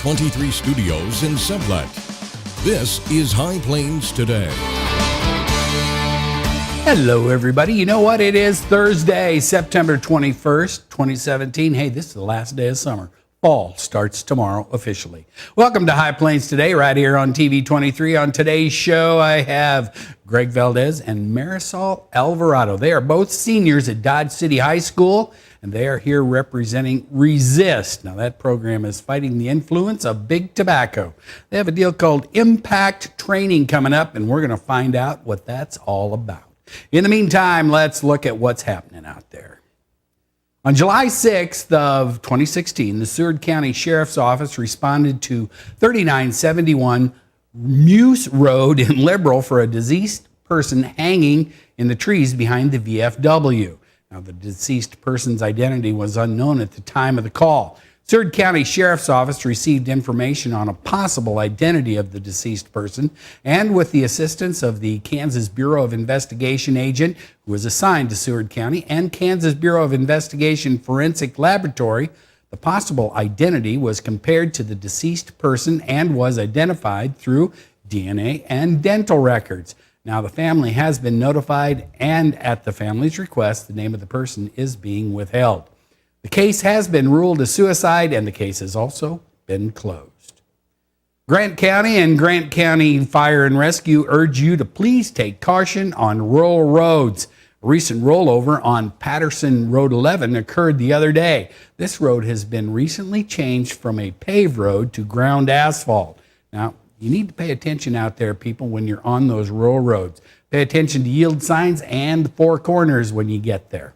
TV23 studios in Sublette. This is High Plains Today. Hello, everybody. You know what? It is Thursday, September 21st, 2017. Hey, this is the last day of summer. Fall starts tomorrow officially. Welcome to High Plains Today, right here on TV23. On today's show, I have Greg Valdez and Marisol Alvarado. They are both seniors at Dodge City High School, and they are here representing Resist. Now, that program is fighting the influence of big tobacco. They have a deal called Impact Training coming up, and we're going to find out what that's all about. In the meantime, let's look at what's happening out there. On July 6th of 2016, the Seward County Sheriff's Office responded to 3971 Muse Road in Liberal for a deceased person hanging in the trees behind the VFW. Now, the deceased person's identity was unknown at the time of the call. Seward County Sheriff's Office received information on a possible identity of the deceased person, and with the assistance of the Kansas Bureau of Investigation agent who was assigned to Seward County and Kansas Bureau of Investigation Forensic Laboratory, the possible identity was compared to the deceased person and was identified through DNA and dental records. Now, the family has been notified, and at the family's request, the name of the person is being withheld. The case has been ruled a suicide, and the case has also been closed. Grant County and Grant County Fire and Rescue urge you to please take caution on rural roads. A recent rollover on Patterson Road 11 occurred the other day. This road has been recently changed from a paved road to ground asphalt. Now, you need to pay attention out there, people, when you're on those rural roads. Pay attention to yield signs and four corners when you get there.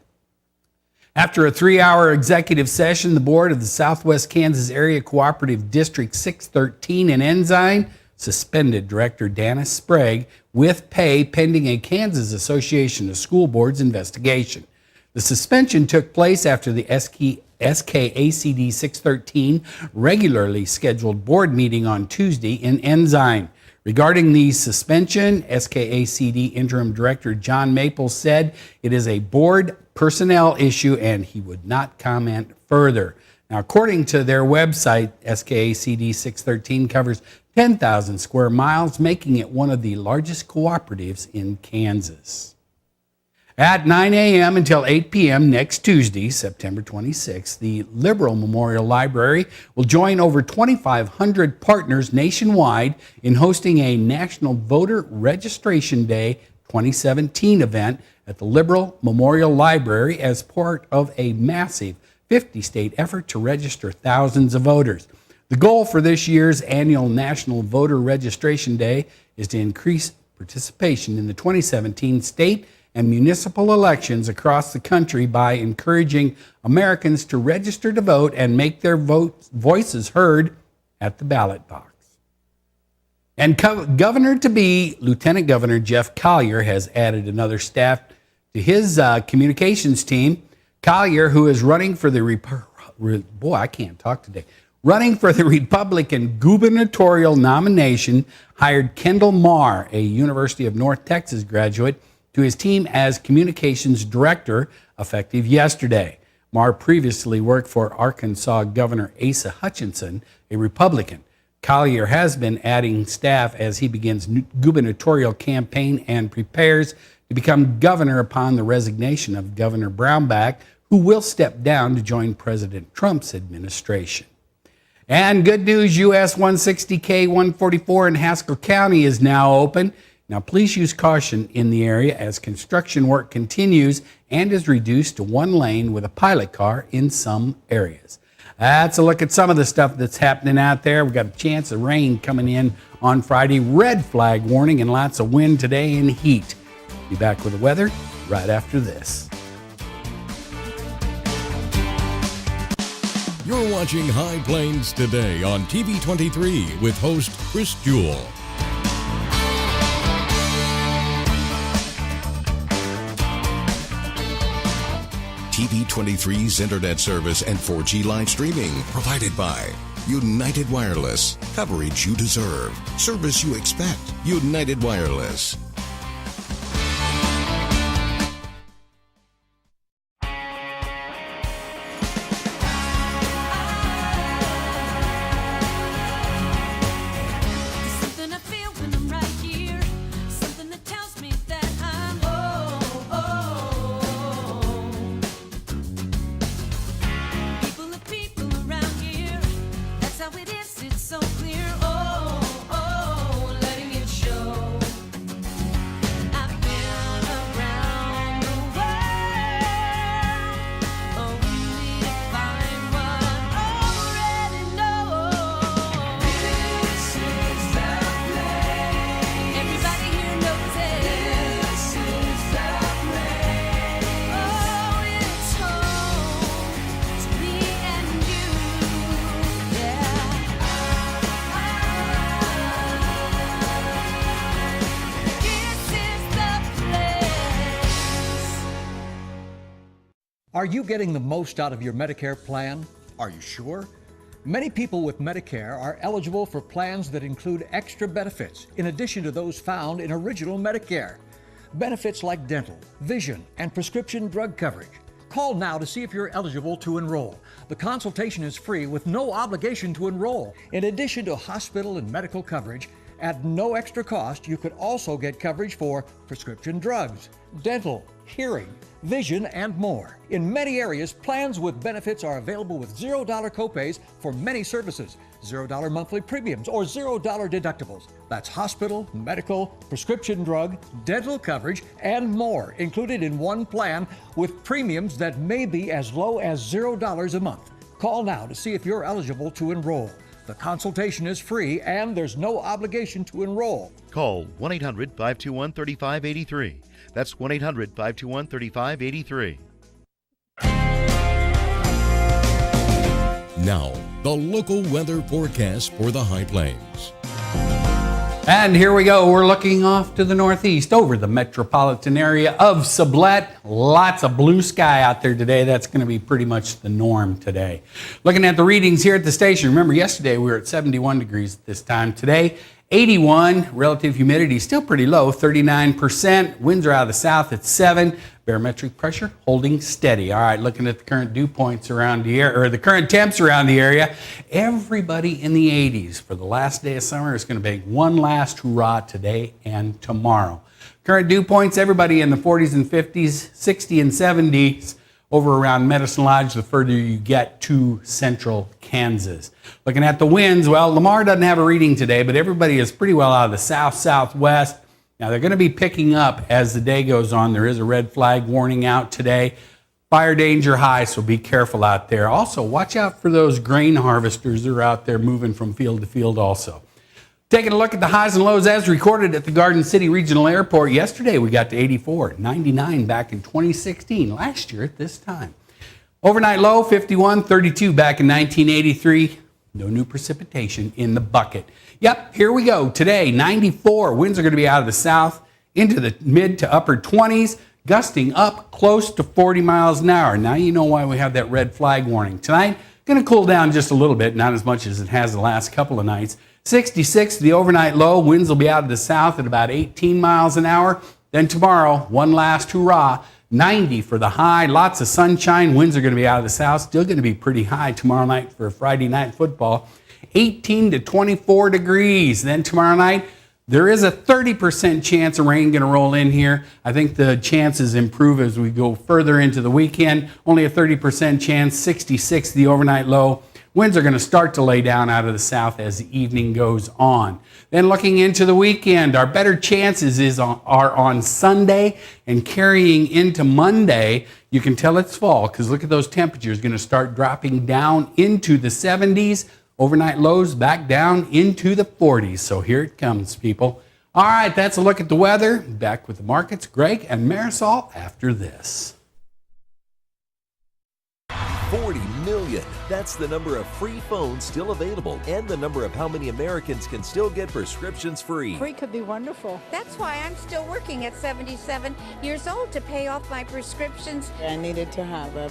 After a 3-hour executive session, the board of the Southwest Kansas Area Cooperative District 613 in Ensign suspended Director Dennis Sprague with pay pending a Kansas Association of School Boards investigation. The suspension took place after the SKACD 613 regularly scheduled board meeting on Tuesday in Ensign. Regarding the suspension, SKACD Interim Director John Maples said it is a board personnel issue and he would not comment further. Now, according to their website, SKACD 613 covers 10,000 square miles, making it one of the largest cooperatives in Kansas. At 9 a.m. until 8 p.m. next Tuesday, September 26th, the Liberal Memorial Library will join over 2,500 partners nationwide in hosting a National Voter Registration Day 2017 event at the Liberal Memorial Library as part of a massive 50-state effort to register thousands of voters. The goal for this year's annual National Voter Registration Day is to increase participation in the 2017 state and municipal elections across the country by encouraging Americans to register to vote and make their voices heard at the ballot box. And Governor-to-be Lieutenant Governor Jeff Collier has added another staff to his communications team. Collier, who is running for the running for the Republican gubernatorial nomination, hired Kendall Marr, a University of North Texas graduate, to his team as communications director effective yesterday. Marr previously worked for Arkansas Governor Asa Hutchinson, a Republican. Collier has been adding staff as he begins gubernatorial campaign and prepares to become governor upon the resignation of Governor Brownback, who will step down to join President Trump's administration. And good news, US 160K 144 in Haskell County is now open. Now, please use caution in the area as construction work continues and is reduced to one lane with a pilot car in some areas. That's a look at some of the stuff that's happening out there. We've got a chance of rain coming in on Friday. Red flag warning and lots of wind today and heat. Be back with the weather right after this. You're watching High Plains Today on TV23 with host Chris Jewell. TV23's internet service and 4G live streaming provided by United Wireless. Coverage you deserve. Service you expect. United Wireless. how it is, it's so clear. Oh, oh, letting it show. I've been around the world, only to find what I already know. This is the place. Everybody here knows it. This is the place. Oh, it's home to me and you. Yeah. This is the place. Are you getting the most out of your Medicare plan? Are you sure? Many people with Medicare are eligible for plans that include extra benefits in addition to those found in original Medicare. Benefits like dental, vision, and prescription drug coverage. Call now to see if you're eligible to enroll. The consultation is free with no obligation to enroll. In addition to hospital and medical coverage, at no extra cost, you could also get coverage for prescription drugs, dental, hearing, vision, and more. In many areas, plans with benefits are available with $0 copays for many services, $0 monthly premiums, or $0 deductibles. That's hospital, medical, prescription drug, dental coverage, and more included in one plan with premiums that may be as low as $0 a month. Call now to see if you're eligible to enroll. The consultation is free and there's no obligation to enroll. Call 1-800-521-3583. That's 1-800-521-3583. Now, the local weather forecast for the High Plains. And here we go. We're looking off to the northeast over the metropolitan area of Sublette. Lots of blue sky out there today. That's going to be pretty much the norm today. Looking at the readings here at the station. Remember, yesterday we were at 71 degrees at this time. Today, 81. Relative humidity still pretty low, 39%. Winds are out of the south at 7. Barometric pressure holding steady. All right, looking at the current dew points around the area, or the current temps around the area. Everybody in the 80s for the last day of summer is going to make one last hurrah today and tomorrow. Current dew points, everybody in the 40s and 50s, 60 and 70s over around Medicine Lodge the further you get to central Kansas. Looking at the winds, well, Lamar doesn't have a reading today, but everybody is pretty well out of the south-southwest. Now, they're going to be picking up as the day goes on. There is a red flag warning out today. Fire danger high, so be careful out there. Also, watch out for those grain harvesters that are out there moving from field to field also. Taking a look at the highs and lows as recorded at the Garden City Regional Airport. Yesterday, we got to 84, 99 back in 2016, last year at this time. Overnight low, 51, 32 back in 1983. No new precipitation in the bucket. Yep, here we go. Today, 94. Winds are going to be out of the south into the mid to upper 20s, gusting up close to 40 miles an hour. Now you know why we have that red flag warning. Tonight, going to cool down just a little bit, not as much as it has the last couple of nights. 66, the overnight low. Winds will be out of the south at about 18 miles an hour. Then tomorrow, one last hurrah. 90 for the high, lots of sunshine. Winds are going to be out of the south, still going to be pretty high tomorrow night for Friday night football. 18 to 24 degrees. Then tomorrow night, there is a 30% chance of rain going to roll in here. I think the chances improve as we go further into the weekend. Only a 30% chance, 66 the overnight low. Winds are going to start to lay down out of the south as the evening goes on. Then looking into the weekend, our better chances are on Sunday and carrying into Monday. You can tell it's fall because look at those temperatures going to start dropping down into the 70s. Overnight lows back down into the 40s. So here it comes, people. All right, that's a look at the weather. Back with the markets, Greg and Marisol after this. 40 million. That's the number of free phones still available and the number of how many Americans can still get prescriptions free. Free could be wonderful. That's why I'm still working at 77 years old to pay off my prescriptions. I needed to have a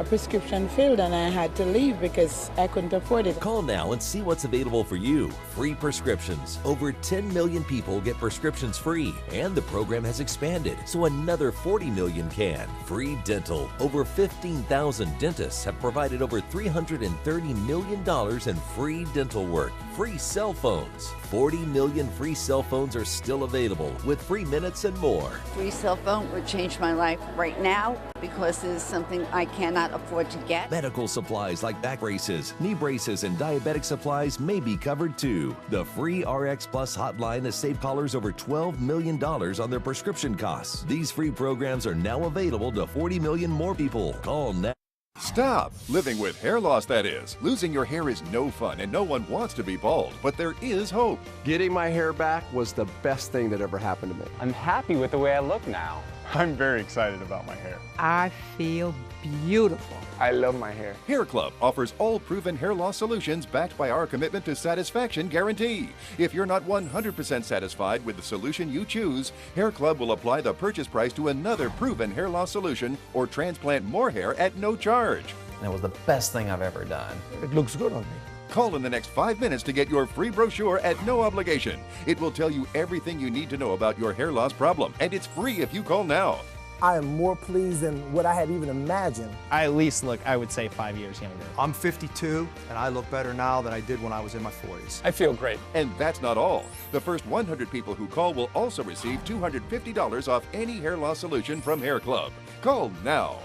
prescription filled and I had to leave because I couldn't afford it. Call now and see what's available for you. Free prescriptions. Over 10 million people get prescriptions free, and the program has expanded, so another 40 million can. Free dental. Over 15,000 dentists have provided over $330 million in free dental work. free cell phones. 40 million free cell phones are still available with free minutes and more. Free cell phone would change my life right now because it is something I cannot afford to get. Medical supplies like back braces, knee braces, and diabetic supplies may be covered too. The free RX Plus hotline has saved callers over $12 million on their prescription costs. These free programs are now available to 40 million more people. Call now. Stop living with hair loss, that is. Losing your hair is no fun and no one wants to be bald, but there is hope. Getting my hair back was the best thing that ever happened to me. I'm happy with the way I look now. I'm very excited about my hair. I feel beautiful. I love my hair. Hair Club offers all proven hair loss solutions backed by our commitment to satisfaction guarantee. If you're not 100% satisfied with the solution you choose, Hair Club will apply the purchase price to another proven hair loss solution or transplant more hair at no charge. It was the best thing I've ever done. It looks good on me. Call in the next 5 minutes to get your free brochure at no obligation. It will tell you everything you need to know about your hair loss problem, and it's free if you call now. I am more pleased than what I had even imagined. I at least look, I would say, 5 years younger. I'm 52, and I look better now than I did when I was in my 40s. I feel great. And that's not all. The first 100 people who call will also receive $250 off any hair loss solution from Hair Club. Call now.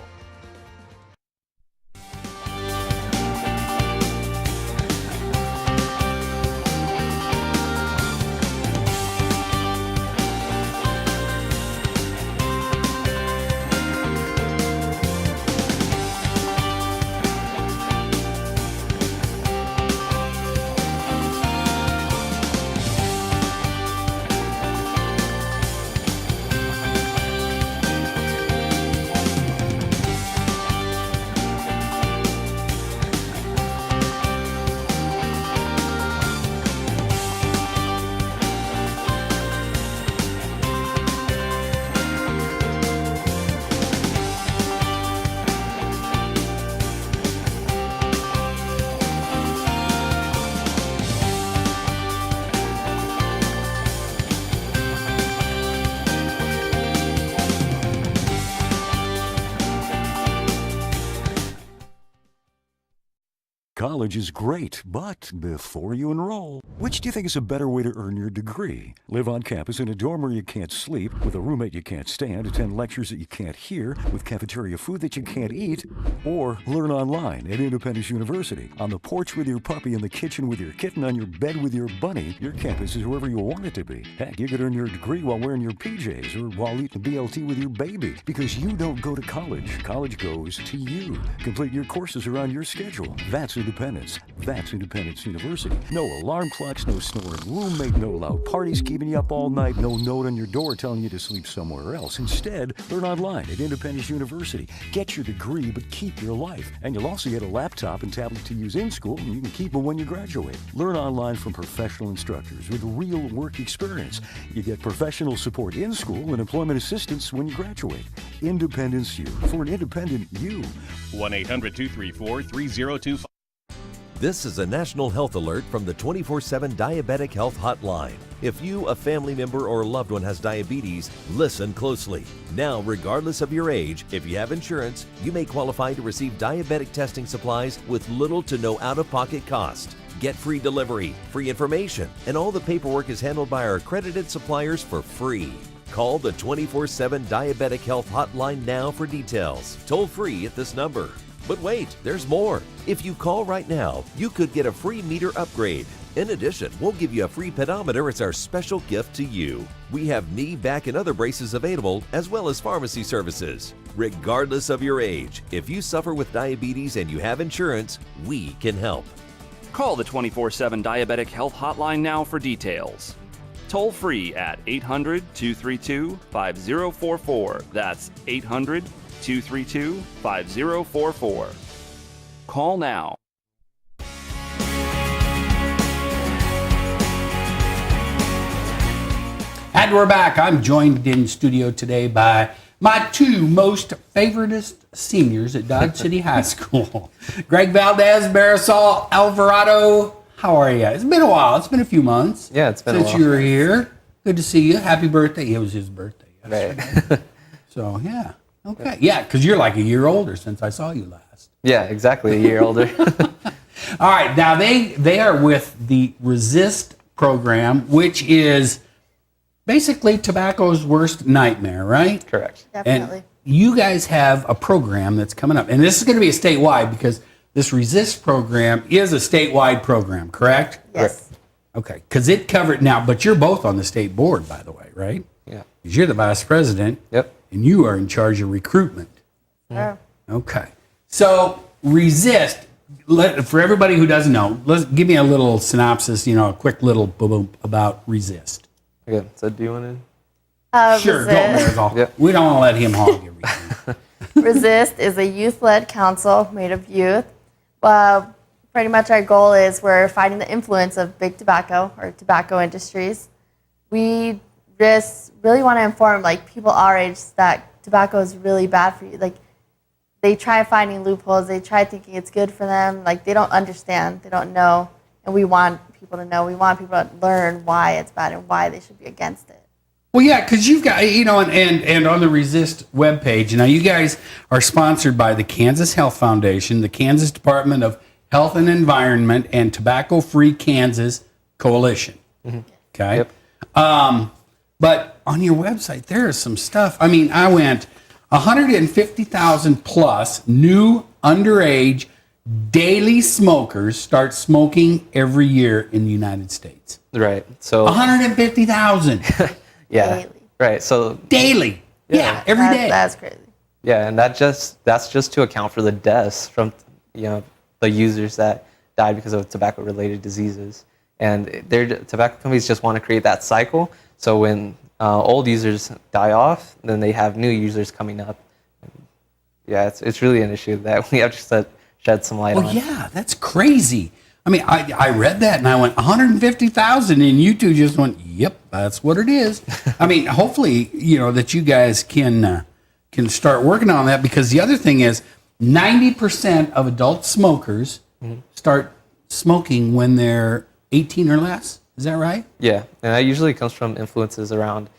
College is great, but before you enroll, which do you think is a better way to earn your degree? Live on campus in a dorm where you can't sleep, with a roommate you can't stand, attend lectures that you can't hear, with cafeteria food that you can't eat, or learn online at Independence University. On the porch with your puppy, in the kitchen with your kitten, on your bed with your bunny, your campus is wherever you want it to be. Heck, you could earn your degree while wearing your PJs or while eating BLT with your baby, because you don't go to college. College goes to you. Complete your courses around your schedule. That's independence. That's Independence University. No alarm clocks, no snoring roommate, no loud parties keeping you up all night, no note on your door telling you to sleep somewhere else. Instead, learn online at Independence University. Get your degree, but keep your life. And you'll also get a laptop and tablet to use in school, and you can keep them when you graduate. Learn online from professional instructors with real work experience. You get professional support in school and employment assistance when you graduate. Independence U, for an independent you. 1-800-234-3025. This is a national health alert from the 24/7 Diabetic Health Hotline. If you, a family member, or a loved one has diabetes, listen closely. Now, regardless of your age, if you have insurance, you may qualify to receive diabetic testing supplies with little to no out-of-pocket cost. Get free delivery, free information, and all the paperwork is handled by our accredited suppliers for free. Call the 24/7 Diabetic Health Hotline now for details. Toll free at this number. But wait, there's more. If you call right now, you could get a free meter upgrade. In addition, we'll give you a free pedometer as our special gift to you. We have knee, back, and other braces available, as well as pharmacy services. Regardless of your age, if you suffer with diabetes and you have insurance, we can help. Call the 24/7 Diabetic Health Hotline now for details. Toll free at 800-232-5044. That's 800-232-5044. Call now. And we're back. I'm joined in studio today by my two most favoritist seniors at Dodge City High School. Greg Valdez, Marisol Alvarado. How are you? It's been a while. It's been a few months. Yeah, it's been a while. Since you were here. Good to see you. Happy birthday. It was his birthday yesterday. Right. So, yeah. Okay. Yeah, because you're like a year older since I saw you last. Yeah, exactly, a year older. All right, now they are with the Resist program, which is basically tobacco's worst nightmare, right? Correct. Definitely. And you guys have a program that's coming up, and this is going to be a statewide because this Resist program is a statewide program, correct? Yes. Okay, because it covered now, but you're both on the state board, by the way, right? Yeah. 'Cause you're the vice president. Yep. And you are in charge of recruitment. Sure. Okay. So Resist, for everybody who doesn't know, give me a little synopsis, a quick little boom about Resist. Okay, so do you want Sure, go, Marisol. Yep. We don't want to let him hog everything. Resist is a youth-led council made of youth. Pretty much our goal is we're fighting the influence of big tobacco or tobacco industries. We just really want to inform people our age that tobacco is really bad for you. They try finding loopholes. They try thinking it's good for them. They don't understand. They don't know. And we want people to know. We want people to learn why it's bad and why they should be against it. Well, yeah, because you've got, and on the Resist webpage, now you guys are sponsored by the Kansas Health Foundation, the Kansas Department of Health and Environment, and Tobacco Free Kansas Coalition. Okay? Yep. But on your website, there is some stuff. I mean, I went 150,000 plus new underage daily smokers start smoking every year in the United States. Right. So 150,000 yeah. Daily. Right. So daily. Yeah, every day. That's crazy. yeah, and that's just to account for the deaths from the users that died because of tobacco related diseases. And tobacco companies just want to create that cycle. So when old users die off, then they have new users coming up. Yeah, it's really an issue that we have to shed some light on. Well, yeah, that's crazy. I mean, I read that and I went 150,000, and you two just went, "Yep, that's what it is." I mean, hopefully, that you guys can start working on that, because the other thing is 90% of adult smokers start smoking when they're 18 or less. Is that right? Yeah, and that usually comes from influences around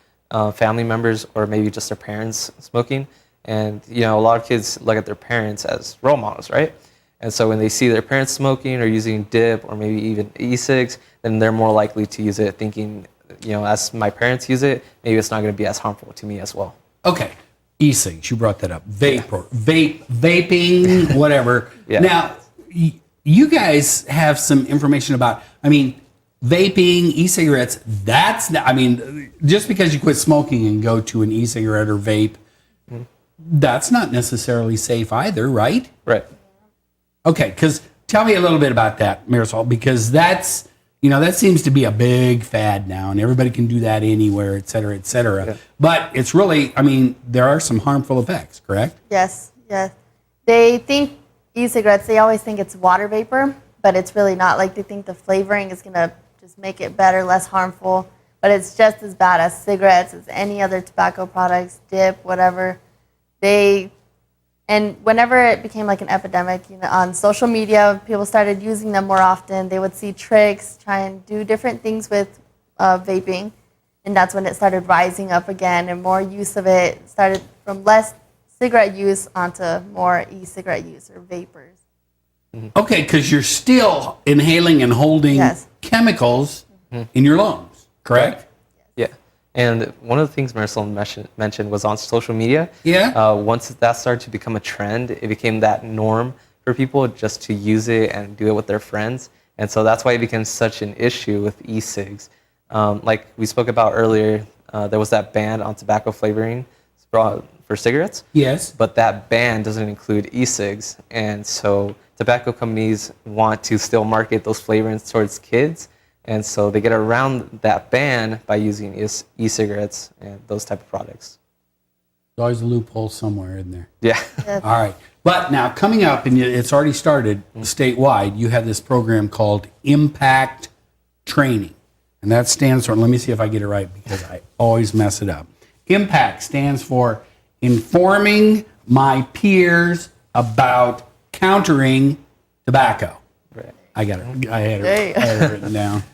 family members or maybe just their parents smoking. And a lot of kids look at their parents as role models, right? And so when they see their parents smoking or using dip or maybe even e-cigs, then they're more likely to use it thinking, as my parents use it, maybe it's not going to be as harmful to me as well. Okay. E-cigs, you brought that up. Vaping, whatever. Yeah. Now, you guys have some information about, vaping, e-cigarettes, just because you quit smoking and go to an e-cigarette or vape, that's not necessarily safe either, right? Right. Okay, because tell me a little bit about that, Marisol, because that seems to be a big fad now, and everybody can do that anywhere, et cetera, et cetera. Yeah. But it's really, there are some harmful effects, correct? Yes. They think e-cigarettes, they always think it's water vapor, but it's really not. They think the flavoring is going to just make it better, less harmful, but it's just as bad as cigarettes, as any other tobacco products, dip, whatever. And whenever it became an epidemic, on social media, people started using them more often. They would see tricks, try and do different things with vaping, and that's when it started rising up again, and more use of it started from less cigarette use onto more e-cigarette use or vapors. Okay, because you're still inhaling and holding chemicals in your lungs, correct? Yeah. And one of the things Marisol mentioned was on social media. Yeah. Once that started to become a trend, it became that norm for people just to use it and do it with their friends. And so that's why it became such an issue with e-cigs. Like we spoke about earlier, there was that ban on tobacco flavoring for cigarettes. Yes. But that ban doesn't include e-cigs. And so tobacco companies want to still market those flavorings towards kids. And so they get around that ban by using e-cigarettes and those type of products. There's always a loophole somewhere in there. Yeah. All right. But now coming up, and it's already started statewide, you have this program called Impact Training. And that stands for, let me see if I get it right because I always mess it up. Impact stands for Informing My Peers About Countering Tobacco. Right. I got it. I had it written down.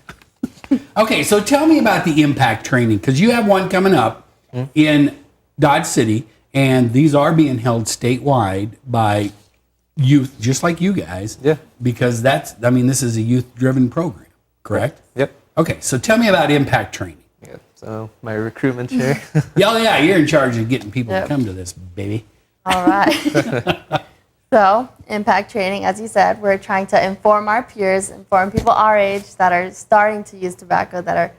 Okay, so tell me about the Impact Training, because you have one coming up in Dodge City, and these are being held statewide by youth, just like you guys. Yeah. Because this is a youth-driven program, correct? Yep. Okay, so tell me about impact training. Yeah. So my recruitment chair. Yeah, you're in charge of getting people Yep. to come to this, baby. All right. So, impact training, as you said, we're trying to inform our peers, inform people our age that are starting to use tobacco, that are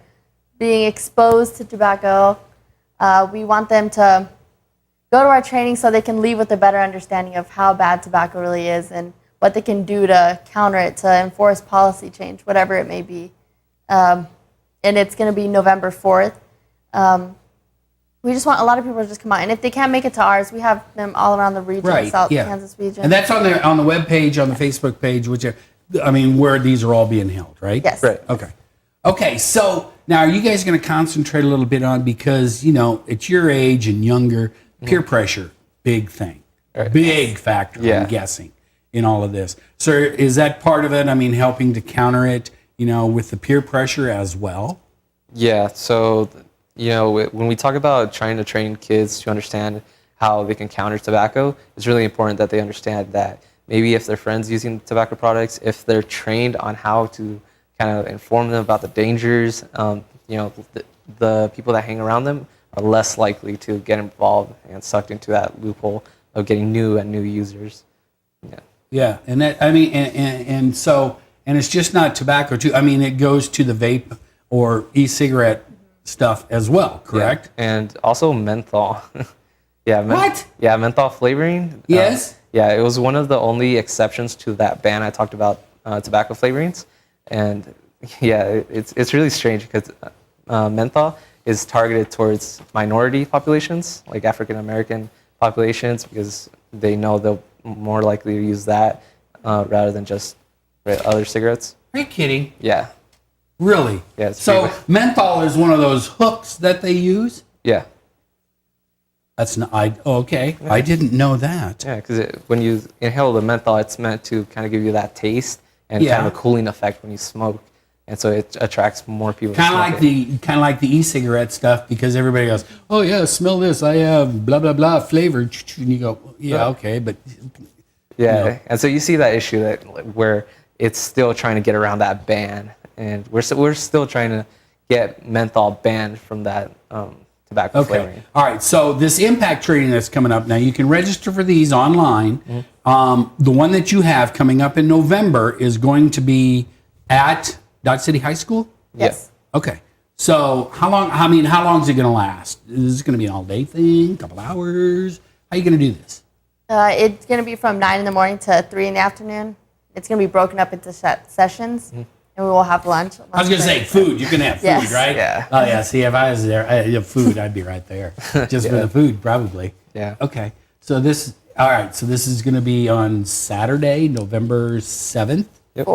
being exposed to tobacco. We want them to go to our training so they can leave with a better understanding of how bad tobacco really is and what they can do to counter it, to enforce policy change, whatever it may be. And it's going to be November 4th. We just want a lot of people to just come out. And if they can't make it to ours, we have them all around the region, South Kansas region. And that's on the web page, on the Facebook page, where these are all being held, right? Yes. Right. Okay, so now are you guys going to concentrate a little bit on, because, it's your age and younger, peer pressure, big thing. Right. Big factor, Yeah. I'm guessing, in all of this. So is that part of it? Helping to counter it, with the peer pressure as well? Yeah, so, when we talk about trying to train kids to understand how they can counter tobacco, it's really important that they understand that maybe if their friends using tobacco products, if they're trained on how to kind of inform them about the dangers, the people that hang around them are less likely to get involved and sucked into that loophole of getting new users. Yeah. Yeah, and that, and it's just not tobacco too. It goes to the vape or e-cigarette stuff as well, correct? Yeah. And also menthol. Yeah. What? Yeah, menthol flavoring. Yes. Yeah, it was one of the only exceptions to that ban I talked about, tobacco flavorings. And yeah, it's really strange because menthol is targeted towards minority populations, like African American populations, because they know they'll more likely to use that rather than just other cigarettes. Are you kidding? Yeah. Really? Yeah. So menthol is one of those hooks that they use? Yeah. That's not. Okay. Yeah. I didn't know that. Yeah, because when you inhale the menthol, it's meant to kind of give you that taste and kind of a cooling effect when you smoke, and so it attracts more people. Kind of like the e-cigarette stuff, because everybody goes, "Oh yeah, smell this. I have blah blah blah flavor," and you go, "Yeah, okay," but yeah, and so you see that issue that where it's still trying to get around that ban, and we're still trying to get menthol banned from that tobacco flavoring. All right, so this impact training that's coming up now, you can register for these online. Mm-hmm. The one that you have coming up in November is going to be at Dodge City High School? Yes. Okay. So how long is it going to last? Is this going to be an all-day thing, a couple hours? How are you going to do this? It's going to be from 9 in the morning to 3 in the afternoon. It's going to be broken up into sessions. Mm-hmm. And we will have lunch. I was going to say food. You can have food, yes. right? Yeah. Oh, yeah. See, if I was there, food, I'd be right there. Just for the food, probably. Yeah. Okay. So this is going to be on Saturday, November 7th? Yep.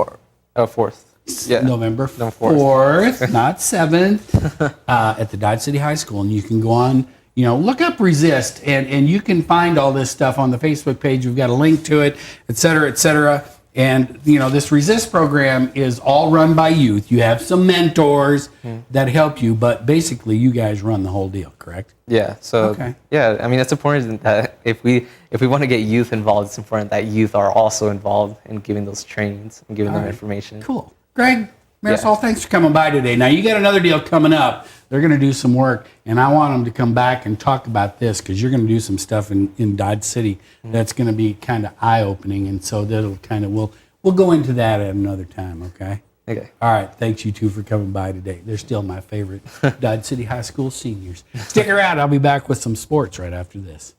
4th. Yeah. November 4th, not 7th, at the Dodge City High School. And you can go on, look up Resist, and you can find all this stuff on the Facebook page. We've got a link to it, et cetera, et cetera. And, this Resist program is all run by youth. You have some mentors that help you, but basically you guys run the whole deal, correct? Yeah. So, yeah, it's important that if we want to get youth involved, it's important that youth are also involved in giving those trainings and giving them information. Cool. Greg, Marisol, thanks for coming by today. Now, you got another deal coming up. They're going to do some work, and I want them to come back and talk about this, because you're going to do some stuff in Dodge City that's going to be kind of eye-opening, and so that'll kind of, we'll go into that at another time, okay? Okay. All right, thanks you two for coming by today. They're still my favorite Dodge City High School seniors. Stick around. I'll be back with some sports right after this.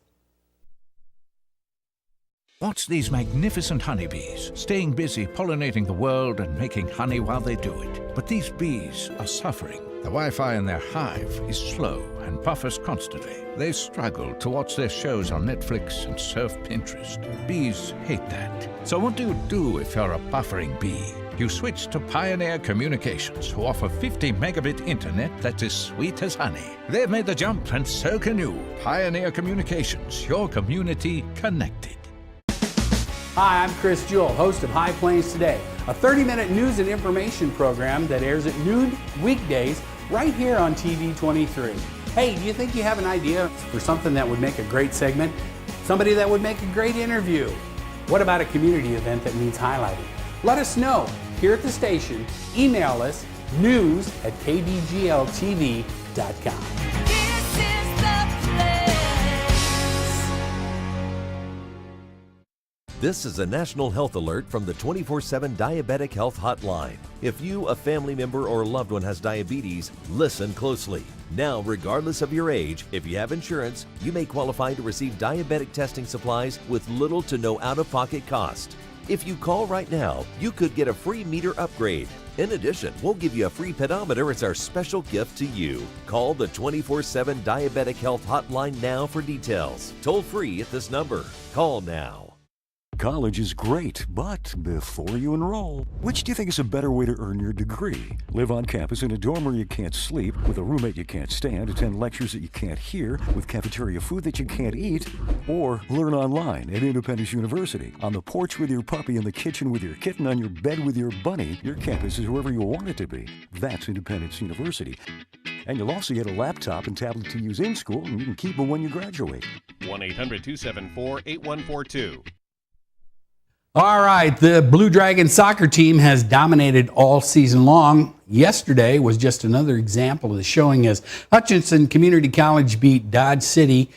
Watch these magnificent honeybees, staying busy pollinating the world and making honey while they do it. But these bees are suffering. The Wi-Fi in their hive is slow and buffers constantly. They struggle to watch their shows on Netflix and surf Pinterest. Bees hate that. So what do you do if you're a buffering bee? You switch to Pioneer Communications, who offer 50 megabit internet that's as sweet as honey. They've made the jump, and so can you. Pioneer Communications, your community connected. Hi, I'm Chris Jewell, host of High Plains Today, a 30-minute news and information program that airs at noon weekdays right here on TV 23. Hey, do you think you have an idea for something that would make a great segment? Somebody that would make a great interview? What about a community event that needs highlighting? Let us know here at the station. Email us news@kdgltv.com. This is a national health alert from the 24/7 Diabetic Health Hotline. If you, a family member, or loved one has diabetes, listen closely. Now, regardless of your age, if you have insurance, you may qualify to receive diabetic testing supplies with little to no out-of-pocket cost. If you call right now, you could get a free meter upgrade. In addition, we'll give you a free pedometer as our special gift to you. Call the 24/7 Diabetic Health Hotline now for details. Toll free at this number. Call now. College is great, but before you enroll, which do you think is a better way to earn your degree? Live on campus in a dorm where you can't sleep, with a roommate you can't stand, attend lectures that you can't hear, with cafeteria food that you can't eat, or learn online at Independence University. On the porch with your puppy, in the kitchen with your kitten, on your bed with your bunny, your campus is wherever you want it to be. That's Independence University. And you'll also get a laptop and tablet to use in school, and you can keep them when you graduate. 1-800-274-8142. All right, the Blue Dragon soccer team has dominated all season long. Yesterday was just another example of the showing as Hutchinson Community College beat Dodge City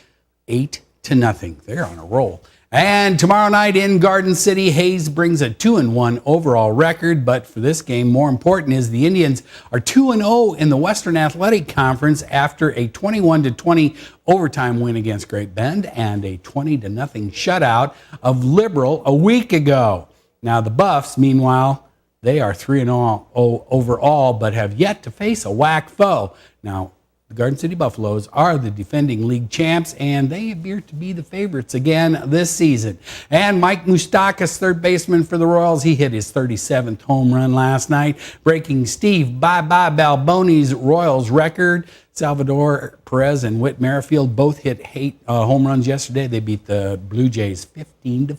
8-0. They're on a roll. And tomorrow night in Garden City, Hayes brings a 2-1 overall record. But for this game, more important is the Indians are 2-0 in the Western Athletic Conference after a 21-20 overtime win against Great Bend and a 20-0 shutout of Liberal a week ago. Now the Buffs, meanwhile, they are 3-0 overall, but have yet to face a WAC foe. Now, the Garden City Buffaloes are the defending league champs, and they appear to be the favorites again this season. And Mike Moustakas, third baseman for the Royals, he hit his 37th home run last night, breaking Steve Bye-Bye Balboni's Royals record. Salvador Perez and Whit Merrifield both hit home runs yesterday. They beat the Blue Jays 15-5.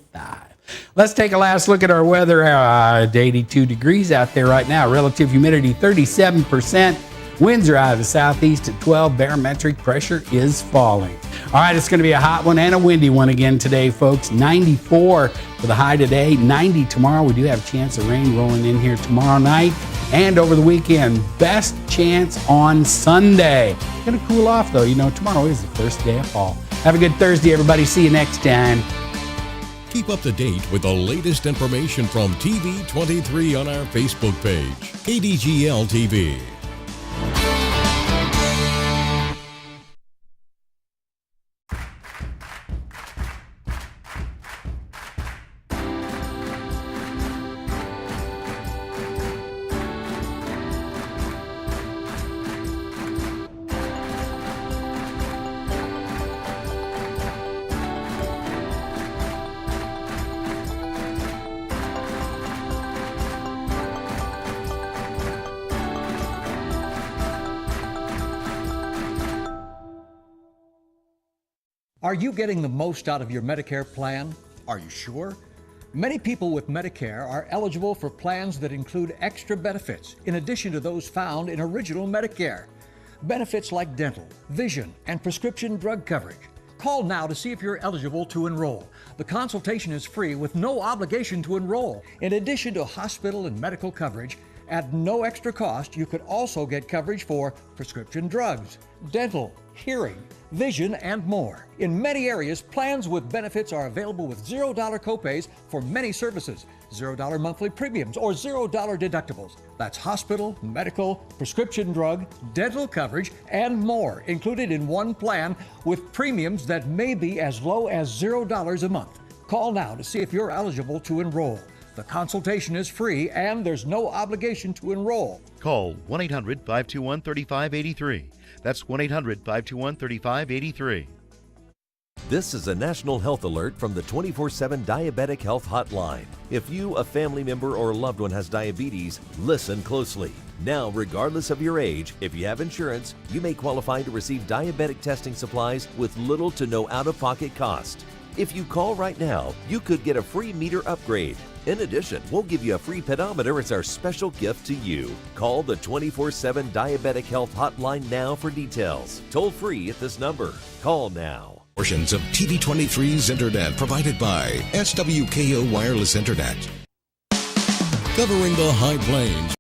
Let's take a last look at our weather. 82 degrees out there right now. Relative humidity 37%. Winds are out of the southeast at 12. Barometric pressure is falling. All right, it's going to be a hot one and a windy one again today, folks. 94 for the high today, 90 tomorrow. We do have a chance of rain rolling in here tomorrow night and over the weekend. Best chance on Sunday. It's going to cool off, though. You know, tomorrow is the first day of fall. Have a good Thursday, everybody. See you next time. Keep up to date with the latest information from TV23 on our Facebook page, KDGL TV. Are you getting the most out of your Medicare plan? Are you sure? Many people with Medicare are eligible for plans that include extra benefits in addition to those found in original Medicare. Benefits like dental, vision, and prescription drug coverage. Call now to see if you're eligible to enroll. The consultation is free with no obligation to enroll. In addition to hospital and medical coverage, at no extra cost, you could also get coverage for prescription drugs, dental, hearing, vision, and more. In many areas, plans with benefits are available with $0 copays for many services, $0 monthly premiums, or $0 deductibles. That's hospital, medical, prescription drug, dental coverage, and more included in one plan with premiums that may be as low as $0 a month. Call now to see if you're eligible to enroll. The consultation is free and there's no obligation to enroll. Call 1-800-521-3583. That's 1-800-521-3583. This is a national health alert from the 24/7 Diabetic Health Hotline. If you, a family member, or loved one has diabetes, listen closely. Now, regardless of your age, if you have insurance, you may qualify to receive diabetic testing supplies with little to no out-of-pocket cost. If you call right now, you could get a free meter upgrade. In addition, we'll give you a free pedometer as our special gift to you. Call the 24/7 Diabetic Health Hotline now for details. Toll free at this number. Call now. Portions of TV23's internet provided by SWKO Wireless Internet. Covering the High Plains.